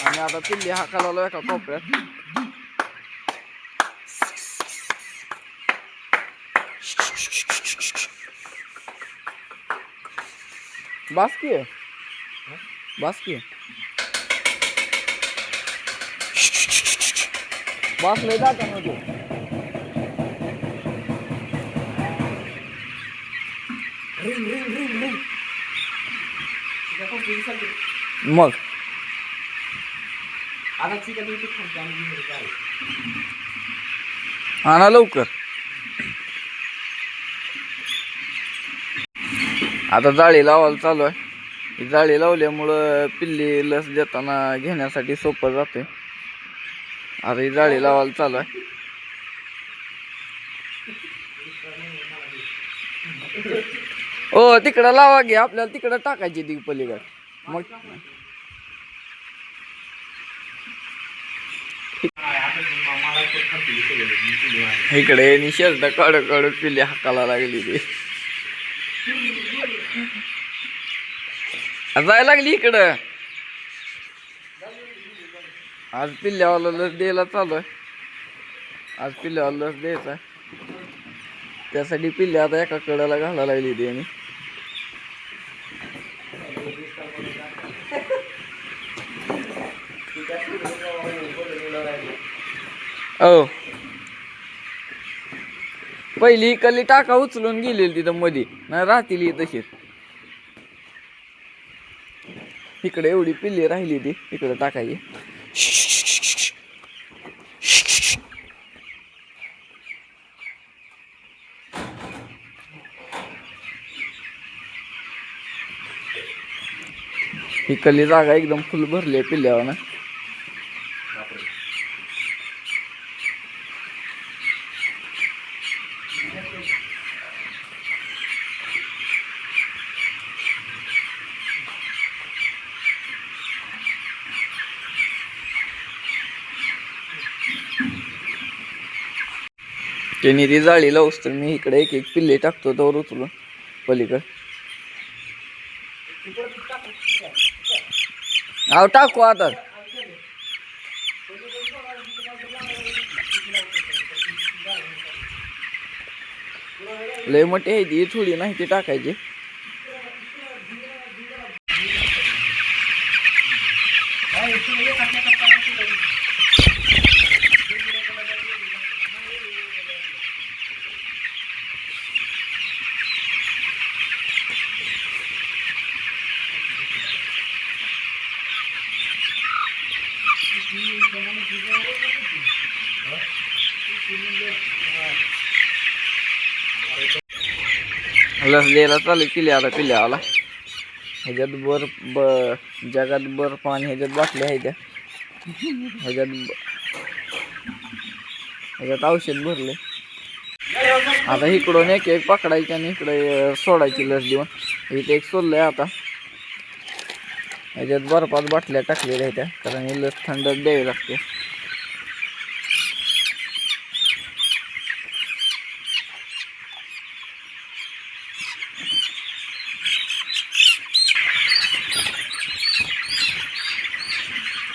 आणि आता पिल्ली हाकाला एका कोपऱ्यात. बासकी आहे, बासकी बास लय दातामध्ये. मग आणा लवकर. आता जाळी लावायला चालू आहे. जाळी लावल्यामुळं पिल्ली लस देताना घेण्यासाठी सोपं जाते. आता ही जाळी लावायला चालू आहे. ओ तिकडं लावा घे, आपल्याला तिकडं टाकायची ती पलीकडे. मग इकडे निशर्ट काढ काढ पिल्ली हाकाला लागली ती. जायला लागली इकडं. आज पिल्ल्यावाला लस द्यायला चालू आहे. आज पिल्ल्यावाला लस द्यायचा आहे. त्यासाठी पिल्ल्या आता एका कडेला घालायला लागली ती. आणि हो पहिली कली टाका उचलून गेलेली तिथं मध्ये, नाही राहतील तशीच. इकडे एवढी पिल्ली राहिली ती इकडे टाकायची. ही कली जागा एकदम फुल भरली आहे पिल्ल्यावर ना. त्यांनी ती जाळी लावूस तर मी इकडे एक एक पिल्ले टाकतो तर उचलून पलीकडे. अहो टाकू आता. लय मोठी आहे ती, थोडी नाही ती टाकायची. लस द्यायला चालू केली आता पिल्ल्यावाला. ह्याच्यात जगात बर्फ आणि ह्याच्यात बाटल्या आहेत त्या. ह्याच्यात औषध भरले. आता इकडून एक एक पकडायची आणि इकडे सोडायची लस देऊन. इथे एक सोडलंय आता. ह्याच्यात बर्फात बाटल्या टाकलेल्या आहेत त्या, कारण ही लस थंड द्यावी लागते.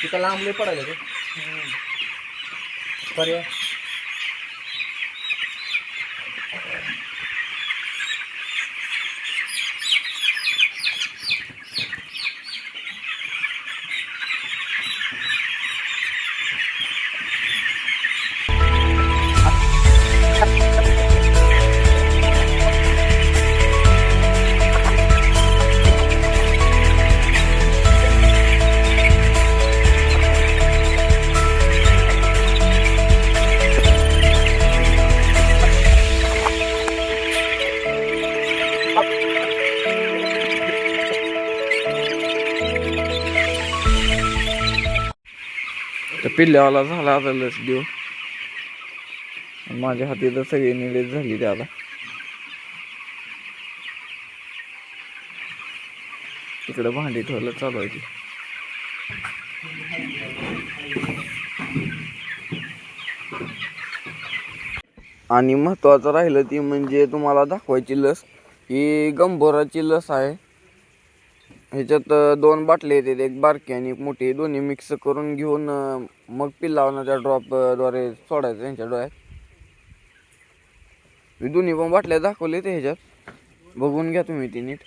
तिथं लांबले पडायला ते पर्याय. तर पिल्ल्यावाला झाला आता लस देऊ. माझ्या हाती तर सगळी निलेच झाली ते. आता तिकडे भांडी ठेवलं चालू आहे. आणि महत्त्वाचं राहिलं ती म्हणजे तुम्हाला दाखवायची लस, ही गंभोराची लस आहे. ह्याच्यात 2 बाटल्या येतात, एक बारकी आणि एक मोठी, दोन्ही मिक्स करून घेऊन मग पिल्लांना त्या ड्रॉपद्वारे सोडायचं त्यांच्या डोळ्यात. मी दोन्ही पण बाटल्या दाखवले ते ह्याच्यात, बघून घ्या तुम्ही ती नीट.